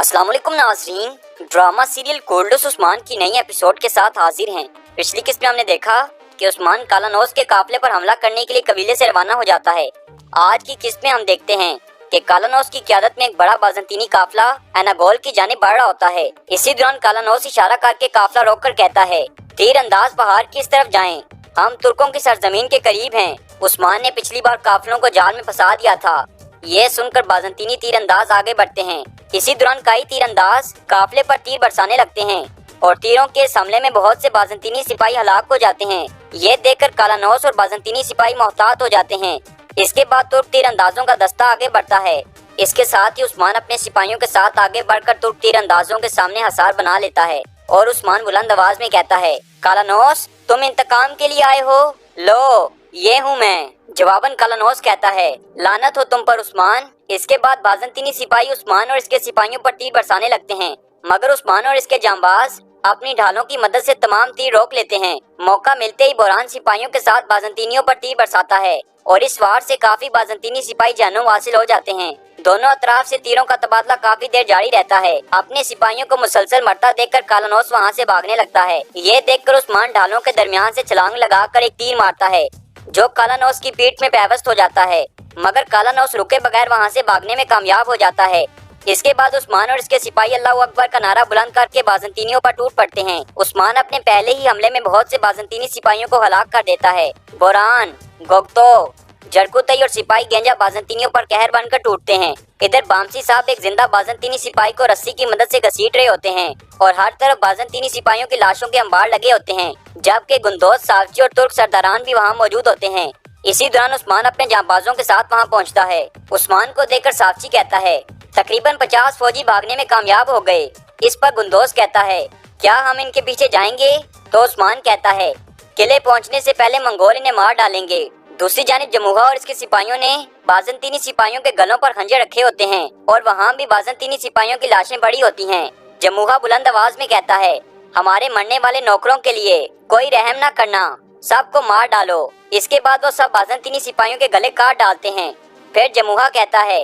अस्सलाम वालेकुम नाज़रीन, ड्रामा सीरियल कोल्डोस उस्मान की नई एपिसोड के साथ हाजिर हैं। पिछली किस्त में हमने देखा कि उस्मान कालानौस के काफिले पर हमला करने के लिए कबीले से रवाना हो जाता है। आज की किस्त में हम देखते हैं कि कालानौस की क़यादत में एक बड़ा बाज़ंतीनी काफिला एनागोल की जानिब बढ़ रहा होता है। इसी दौरान कालानौस इशारा करके काफिला रोककर कहता है, तीरंदाज पहाड़ की इस तरफ जाएं, हम तुर्कों की सरजमीन के करीब हैं। उस्मान ने पिछली बार काफिलों को जाल में फंसा दिया था। ये सुनकर बाज़ंतीनी तीरंदाज आगे बढ़ते हैं। इसी दौरान कई तीरंदाज काफिले पर तीर बरसाने लगते हैं और तीरों के हमले में बहुत से बाज़ंतीनी सिपाही हलाक हो जाते हैं। ये देखकर कालानौस और बाज़ंतीनी सिपाही मोहतात हो जाते हैं। इसके बाद तुर्क तीरंदाजों का दस्ता आगे बढ़ता है। इसके साथ ही उस्मान अपने सिपाहियों के साथ आगे बढ़कर तुर्क तीरंदाजों के सामने हसार बना लेता है और उस्मान बुलंद आवाज में कहता है, कालानौस तुम इंतकाम के लिए आए हो? लो ये हूँ मैं। जवाबन कालानौस कहता है, लानत हो तुम पर उस्मान। इसके बाद बाज़ंतीनी सिपाही उस्मान और इसके सिपाहियों पर तीर बरसाने लगते हैं, मगर उस्मान और इसके जांबाज अपनी ढालों की मदद से तमाम तीर रोक लेते हैं। मौका मिलते ही बोरान सिपाहियों के साथ बाज़ंतीनियों पर तीर बरसाता है और इस वार से काफी बाज़ंतीनी सिपाही जानों हासिल हो जाते हैं। दोनों अतराफ से तीरों का तबादला काफी देर जारी रहता है। अपने सिपाहियों को मुसलसल मरता देखकर कालानौस वहाँ से भागने लगता है। ये देखकर उस्मान ढालों के दरमियान से छलांग लगाकर एक तीर मारता है जो कालानौस की पीठ में पैवस्त हो जाता है, मगर कालानौस रुके बगैर वहाँ से भागने में कामयाब हो जाता है। इसके बाद उस्मान और इसके सिपाही अल्लाहू अकबर का नारा बुलंद करके बाज़ंतीनियों पर टूट पड़ते हैं। उस्मान अपने पहले ही हमले में बहुत से बाज़ंतीनी सिपाहियों को हलाक कर देता है। बोरान, गोगतो, जरकुतई और सिपाही गेंजा बाज़ंतीनियों पर कहर बनकर टूटते हैं। इधर बामसी साहब एक जिंदा बाज़ंतीनी सिपाही को रस्सी की मदद से घसीट रहे होते हैं और हर तरफ बाज़ंतीनी सिपाहियों की लाशों के अंबार लगे होते हैं, जबकि गुंदोज, सावची और तुर्क सरदारान भी वहाँ मौजूद होते हैं। इसी दौरान उस्मान अपने जांबाजों के साथ वहाँ पहुँचता है। उस्मान को देखकर सावची कहता है, तकरीबन 50 फौजी भागने में कामयाब हो गए। इस पर गुंदोज कहता है, क्या हम इनके पीछे जाएंगे? तो उस्मान कहता है, किले पहुँचने से पहले मंगोल इन्हें मार डालेंगे। दूसरी जानिब जमूहा और इसके सिपाहियों ने बाज़ंतीनी सिपाहियों के गलों पर खंजर रखे होते हैं और वहाँ भी बाज़ंतीनी सिपाहियों की लाशें पड़ी होती हैं। जमूहा बुलंद आवाज में कहता है, हमारे मरने वाले नौकरों के लिए कोई रहम न करना, सबको मार डालो। इसके बाद वो सब बाज़ंतीनी सिपाहियों के गले काट डालते हैं। फिर जमूहा कहता है,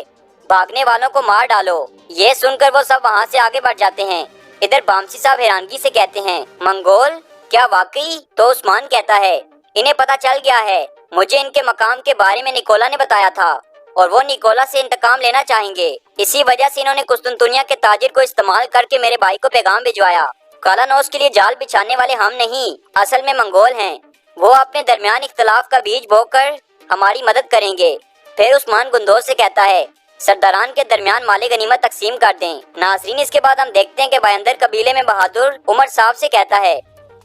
भागने वालों को मार डालो। ये सुनकर वो सब वहाँ से आगे बढ़ जाते हैं। इधर बामसी साहब हैरानगी से कहते हैं, मंगोल क्या वाकई? तो उस्मान कहता है, इन्हें पता चल गया है। मुझे इनके मकाम के बारे में निकोला ने बताया था और वो निकोला से इंतकाम लेना चाहेंगे। इसी वजह से इन्होंने कुस्तुनतुनिया के ताजिर को इस्तेमाल करके मेरे भाई को पैगाम भिजवाया। कालानौस के लिए जाल बिछाने वाले हम नहीं, असल में मंगोल हैं। वो अपने दरमियान इख्तलाफ का बीज बोकर हमारी मदद करेंगे। फिर उस्मान गुंदोज से कहता है, सरदारान के दरमियान माले गनीमत तकसीम कर दें। नाजरीन, इसके बाद हम देखते हैं कि बयंदर कबीले में बहादुर उमर साहब से कहता है,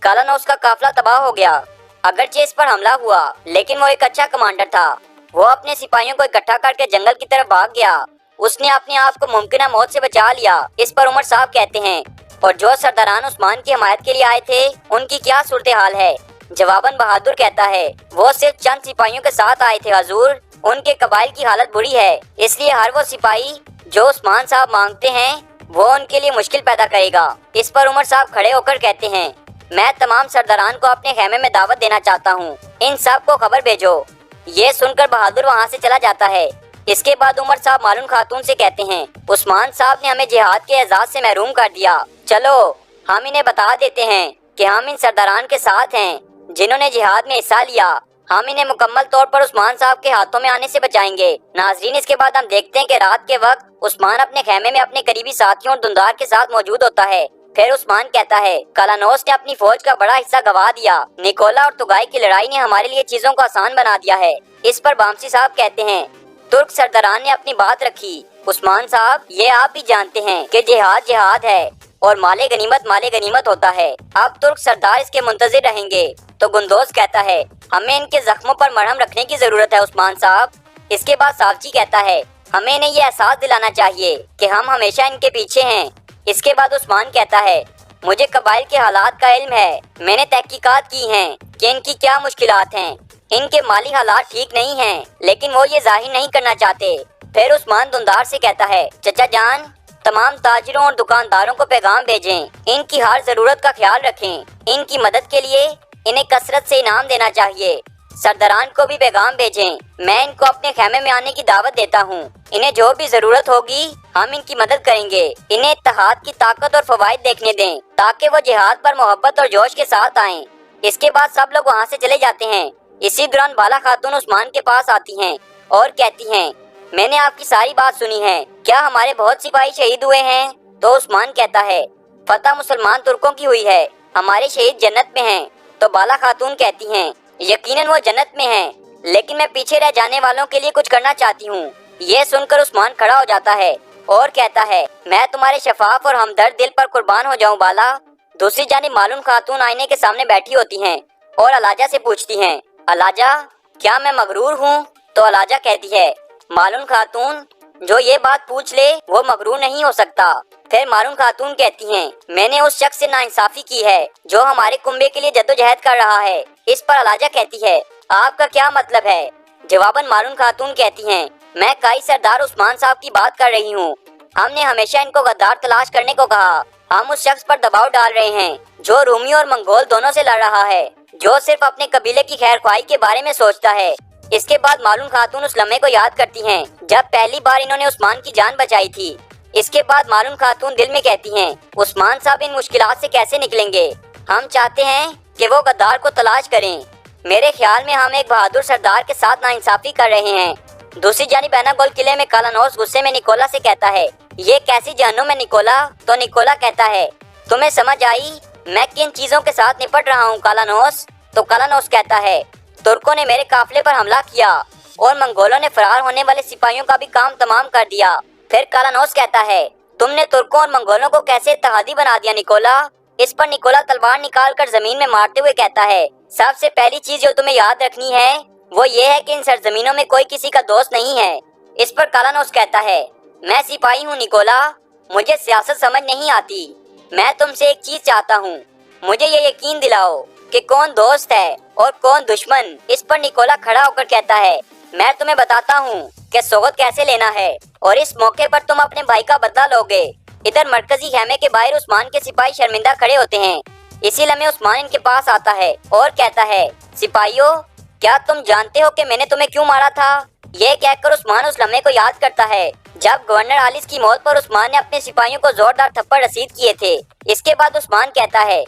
कालानौस का काफिला तबाह हो गया। अगरचे इस पर हमला हुआ, लेकिन वो एक अच्छा कमांडर था। वो अपने सिपाहियों को इकट्ठा करके जंगल की तरफ भाग गया। उसने अपने आप को मुमकिन मौत से बचा लिया। इस पर उमर साहब कहते हैं, और जो सरदारान उस्मान की हमायत के लिए आए थे उनकी क्या सूरत हाल है? जवाबन बहादुर कहता है, वो सिर्फ चंद सिपाहियों के साथ आए थे हजूर। उनके कबाइल की हालत बुरी है, इसलिए हर वो सिपाही जो उस्मान साहब मांगते हैं वो उनके लिए मुश्किल पैदा करेगा। इस पर उमर साहब खड़े होकर कहते हैं, मैं तमाम सरदारान को अपने खेमे में दावत देना चाहता हूँ, इन सब को खबर भेजो। ये सुनकर बहादुर वहाँ से चला जाता है। इसके बाद उमर साहब मालूम खातून से कहते हैं, उस्मान साहब ने हमें जिहाद के एजाज से महरूम कर दिया। चलो हम इन्हें बता देते हैं कि हम इन सरदारान के साथ हैं जिन्होंने जिहाद में हिस्सा लिया। हम इन्हें मुकम्मल तौर पर उस्मान साहब के हाथों में आने से बचाएंगे। नाजरीन, इसके बाद हम देखते हैं कि रात के वक्त उस्मान अपने खेमे में अपने करीबी साथियों और दुंदार के साथ मौजूद होता है। फिर उस्मान कहता है, कालानौस ने अपनी फौज का बड़ा हिस्सा गवा दिया। निकोला और तुगाई की लड़ाई ने हमारे लिए चीजों को आसान बना दिया है। इस पर बामसी साहब कहते हैं, तुर्क सरदारान ने अपनी बात रखी। उस्मान साहब, ये आप भी जानते हैं कि जिहाद जिहाद है और माले गनीमत होता है। अब तुर्क सरदार इसके मुंतजिर रहेंगे। तो गुंदोज कहता है, हमें इनके जख्मों पर मरहम रखने की जरूरत है उस्मान साहब। इसके बाद सावची कहता है, हमें इन्हें ये एहसास दिलाना चाहिए कि हम हमेशा इनके पीछे हैं। इसके बाद उस्मान कहता है, मुझे कबाइल के हालात का इल्म है। मैंने तहकीकात की हैं कि इनकी क्या मुश्किलात हैं। इनके माली हालात ठीक नहीं हैं, लेकिन वो ये जाहिर नहीं करना चाहते। फिर उस्मान दुंदार से कहता है, चचा जान, तमाम ताजिरों और दुकानदारों को पैगाम भेजें, इनकी हर जरूरत का ख्याल रखें। इनकी मदद के लिए इन्हें कसरत से इनाम देना चाहिए। सरदारान को भी पैगाम भेजें। मैं इनको अपने खेमे में आने की दावत देता हूँ। इन्हें जो भी जरूरत होगी हम इनकी मदद करेंगे। इन्हें इत्तेहाद की ताकत और फवाइद देखने दें ताकि वो जिहाद पर मोहब्बत और जोश के साथ आएं। इसके बाद सब लोग वहाँ से चले जाते हैं। इसी दौरान बाला खातून उस्मान के पास आती हैं और कहती हैं, मैंने आपकी सारी बात सुनी है, क्या हमारे बहुत सिपाही शहीद हुए हैं? तो उस्मान कहता है, फतह मुसलमान तुर्कों की हुई है, हमारे शहीद जन्नत में हैं। तो बाला खातून कहती हैं, यकीनन वो जन्नत में हैं, लेकिन मैं पीछे रह जाने वालों के लिए कुछ करना चाहती हूँ। ये सुनकर उस्मान खड़ा हो जाता है और कहता है, मैं तुम्हारे शफाफ और हमदर्द दिल पर कुर्बान हो जाऊँ बाला। दूसरी जानिब मालूम खातून आईने के सामने बैठी होती हैं और अलाजा से पूछती हैं, अलाजा क्या मैं मगरूर हूँ? तो अलाजा कहती है, मालूम खातून जो ये बात पूछ ले वो मगरूर नहीं हो सकता। फिर मालूम खातून कहती हैं, मैंने उस शख्स से नाइंसाफी की है जो हमारे कुंबे के लिए जद्दोजहद कर रहा है। इस पर अलाजा कहती है, आपका क्या मतलब है? जवाबन मालूम खातून कहती हैं, मैं काई सरदार उस्मान साहब की बात कर रही हूँ। हमने हमेशा इनको गद्दार तलाश करने को कहा। हम उस शख्स पर दबाव डाल रहे हैं जो रूमी और मंगोल दोनों से लड़ रहा है, जो सिर्फ अपने कबीले की खैर ख्वाही के बारे में सोचता है। इसके बाद मालूम खातून उस लम्हे को याद करती हैं जब पहली बार इन्होंने उस्मान की जान बचाई थी। इसके बाद मालूम खातून दिल में कहती हैं, उस्मान साहब इन मुश्किलात से कैसे निकलेंगे? हम चाहते हैं कि वो गद्दार को तलाश करें। मेरे ख्याल में हम एक बहादुर सरदार के साथ नाइंसाफी कर रहे हैं। दूसरी जानिब एनागोल किले में कालानौस गुस्से में निकोला से कहता है, ये कैसी जहन्नुम है निकोला? तो निकोला कहता है, तुम्हें समझ आई मैं किन चीजों के साथ निपट रहा हूँ कालानौस? तो कालानौस कहता है, तुर्कों ने मेरे काफिले पर हमला किया और मंगोलों ने फरार होने वाले सिपाहियों का भी काम तमाम कर दिया। फिर कालानौस कहता है, तुमने तुर्कों और मंगोलों को कैसे इत्तेहादी बना दिया निकोला? इस पर निकोला तलवार निकाल कर जमीन में मारते हुए कहता है, सबसे पहली चीज जो तुम्हें याद रखनी है वो ये है कि इन सरजमीनों में कोई किसी का दोस्त नहीं है। इस पर कालानौस कहता है, मैं सिपाही हूँ निकोला, मुझे सियासत समझ नहीं आती। मैं तुमसे एक चीज चाहता हूँ, मुझे ये यकीन दिलाओ कि कौन दोस्त है और कौन दुश्मन। इस पर निकोला खड़ा होकर कहता है, मैं तुम्हें बताता हूँ कि सोगत कैसे लेना है और इस मौके पर तुम अपने भाई का बदला लोगे। इधर मरकजी खेमे के बाहर उस्मान के सिपाही शर्मिंदा खड़े होते हैं। इसी लम्हे उस्मान इनके पास आता है और कहता है, सिपाहियों क्या तुम जानते हो कि मैंने तुम्हें क्यों मारा था? ये कहकर उस्मान उस लम्हे को याद करता है जब गवर्नर आलिस की मौत पर उस्मान ने अपने सिपाहियों को जोरदार थप्पड़ रसीद किए थे। इसके बाद उस्मान कहता है,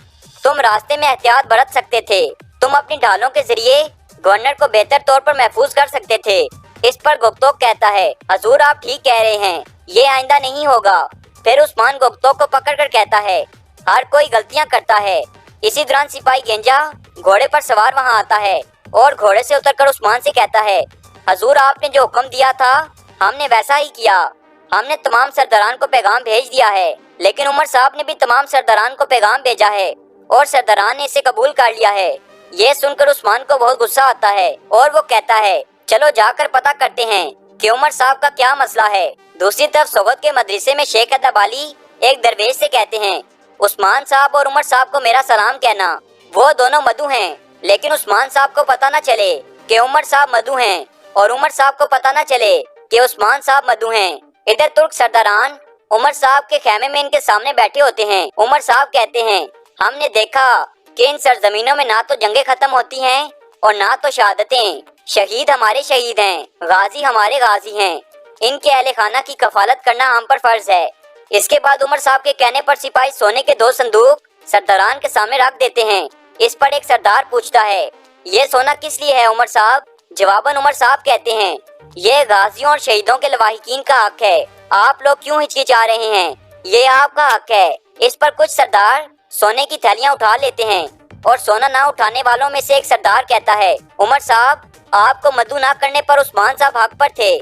तुम रास्ते में एहतियात बरत सकते थे, तुम अपनी ढालों के जरिए गवर्नर को बेहतर तौर पर महफूज कर सकते थे। इस पर गुप्तोक कहता है, हजूर आप ठीक कह रहे हैं, ये आइंदा नहीं होगा। फिर उस्मान गुप्तोक को पकड़कर कहता है, हर कोई गलतियां करता है। इसी दौरान सिपाही गेंजा घोड़े पर सवार वहां आता है और घोड़े से उतरकर उस्मान से कहता है, हजूर आपने जो हुक्म दिया था हमने वैसा ही किया। हमने तमाम सरदारान को पैगाम भेज दिया है, लेकिन उमर साहब ने भी तमाम सरदारान को पैगाम भेजा है और सरदारान ने इसे कबूल कर लिया है। ये सुनकर उस्मान को बहुत गुस्सा आता है और वो कहता है, चलो जाकर पता करते हैं कि उमर साहब का क्या मसला है। दूसरी तरफ सोगत के मदरसे में शेख अदब अली एक दरवेश से कहते हैं, उस्मान साहब और उमर साहब को मेरा सलाम कहना, वो दोनों मधु हैं, लेकिन उस्मान साहब को पता न चले कि उमर साहब मधु हैं और उमर साहब को पता न चले कि उस्मान साहब मधु हैं। इधर तुर्क सरदारान उमर साहब के खेमे में इनके सामने बैठे होते हैं। उमर साहब कहते हैं, हमने देखा कि इन सरजमीनों में ना तो जंगें खत्म होती हैं और ना तो शहादतें। शहीद हमारे शहीद हैं, गाजी हमारे गाजी हैं, इनके अहले खाना की कफालत करना हम पर फर्ज है। इसके बाद उमर साहब के कहने पर सिपाही सोने के 2 संदूक सरदारान के सामने रख देते हैं। इस पर एक सरदार पूछता है, ये सोना किस लिए है उमर साहब? जवाबन उमर साहब कहते हैं, ये गाजियों और शहीदों के लवाहिकीन का हक है, आप लोग क्यों हिचकिचा रहे हैं? ये आपका हक है। इस पर कुछ सरदार सोने की थैलियां उठा लेते हैं और सोना ना उठाने वालों में से एक सरदार कहता है, उमर साहब आपको मदु ना करने पर उस्मान साहब हक पर थे।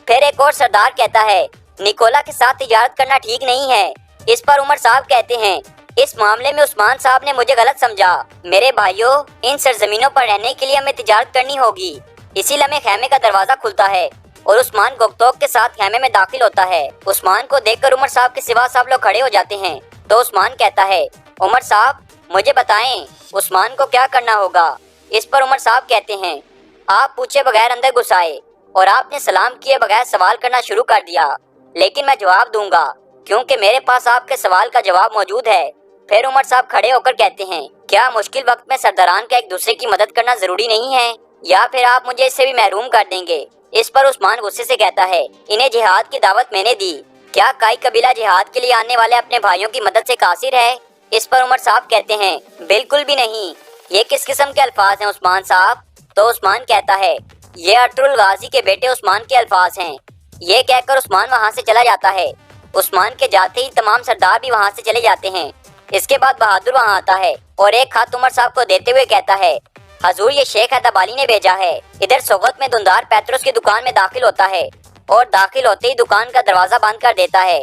फिर एक और सरदार कहता है, निकोला के साथ तिजारत करना ठीक नहीं है। इस पर उमर साहब कहते हैं, इस मामले में उस्मान साहब ने मुझे गलत समझा। मेरे भाइयों, इन सरजमीनों पर रहने के लिए हमें तिजारत करनी होगी। इसी लम्हे खेमे का दरवाजा खुलता है और उस्मान गुप्तोक के साथ खेमे में दाखिल होता है। उस्मान को देखकर उमर साहब के सिवा सब लोग खड़े हो जाते हैं। तो उस्मान कहता है, उमर साहब मुझे बताएं उस्मान को क्या करना होगा? इस पर उमर साहब कहते हैं, आप पूछे बगैर अंदर घुस आए और आपने सलाम किए बगैर सवाल करना शुरू कर दिया, लेकिन मैं जवाब दूंगा क्योंकि मेरे पास आपके सवाल का जवाब मौजूद है। फिर उमर साहब खड़े होकर कहते हैं, क्या मुश्किल वक्त में सरदारान का एक दूसरे की मदद करना जरूरी नहीं है? या फिर आप मुझे इससे भी महरूम कर देंगे। इस पर उस्मान गुस्से से कहता है, इन्हें जिहाद की दावत मैंने दी, क्या काई कबीला जिहाद के लिए आने वाले अपने भाइयों की मदद से कासिर है? इस पर उमर साहब कहते हैं, बिल्कुल भी नहीं, ये किस किस्म के अल्फाज हैं उस्मान साहब? तो उस्मान कहता है, ये अर्तुगरुल गाजी के बेटे उस्मान के अल्फाज हैं। ये कहकर उस्मान वहाँ से चला जाता है। उस्मान के जाते ही तमाम सरदार भी वहाँ से चले जाते हैं। इसके बाद बहादुर वहाँ आता है और एक खत उमर साहब को देते हुए कहता है, हजूर ये शेख हैदराबादी ने भेजा है। इधर सोगत में दुंदार पैतरोस की दुकान में दाखिल होता है और दाखिल होते ही दुकान का दरवाजा बंद कर देता है।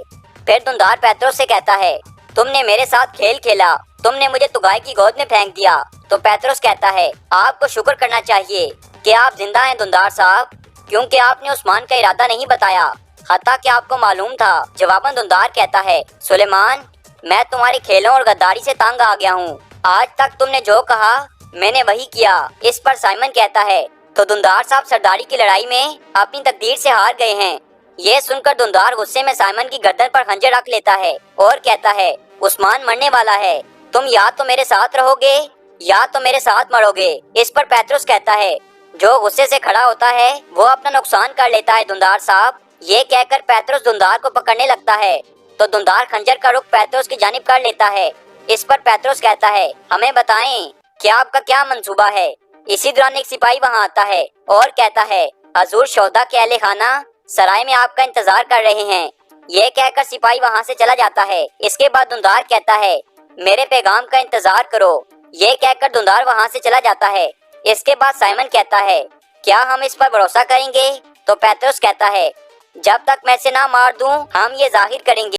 फिर दुंदार पैतरोस से कहता है, तुमने मेरे साथ खेल खेला, तुमने मुझे तुगाई की गोद में फेंक दिया। तो पैतरोस कहता है, आपको शुक्र करना चाहिए कि आप जिंदा हैं दुंदार साहब, क्योंकि आपने उस्मान का इरादा नहीं बताया, हत्ता कि आपको मालूम था। जवाबन दुंदार कहता है, सुलेमान, मैं तुम्हारे खेलों और गद्दारी से तंग आ गया हूँ। आज तक तुमने जो कहा मैंने वही किया। इस पर साइमन कहता है, तो दुंदार साहब सरदारी की लड़ाई में अपनी तकदीर से हार गए हैं। ये सुनकर दुंदार गुस्से में साइमन की गर्दन पर खंजर रख लेता है और कहता है, उस्मान मरने वाला है, तुम या तो मेरे साथ रहोगे या तो मेरे साथ मरोगे। इस पर पैतरोस कहता है, जो गुस्से से खड़ा होता है वो अपना नुकसान कर लेता है दुंदार साहब। ये कहकर पैतरोस दुंदार को पकड़ने लगता है तो दुंदार खंजर का रुख पैतरोस की जानिब कर लेता है। इस पर पैतरोस कहता है, हमें बताएं कि आपका क्या मंसूबा है? इसी दौरान एक सिपाही वहाँ आता है और कहता है, हजूर शौदा के अहले खाना सराय में आपका इंतजार कर रहे हैं। ये कहकर सिपाही वहाँ से चला जाता है। इसके बाद दुंदार कहता है, मेरे पैगाम का इंतजार करो। ये कहकर दुंदार वहाँ से चला जाता है। इसके बाद साइमन कहता है, क्या हम इस पर भरोसा करेंगे? तो पैतरोस कहता है, जब तक मैं इसे ना मार दूं हम ये जाहिर करेंगे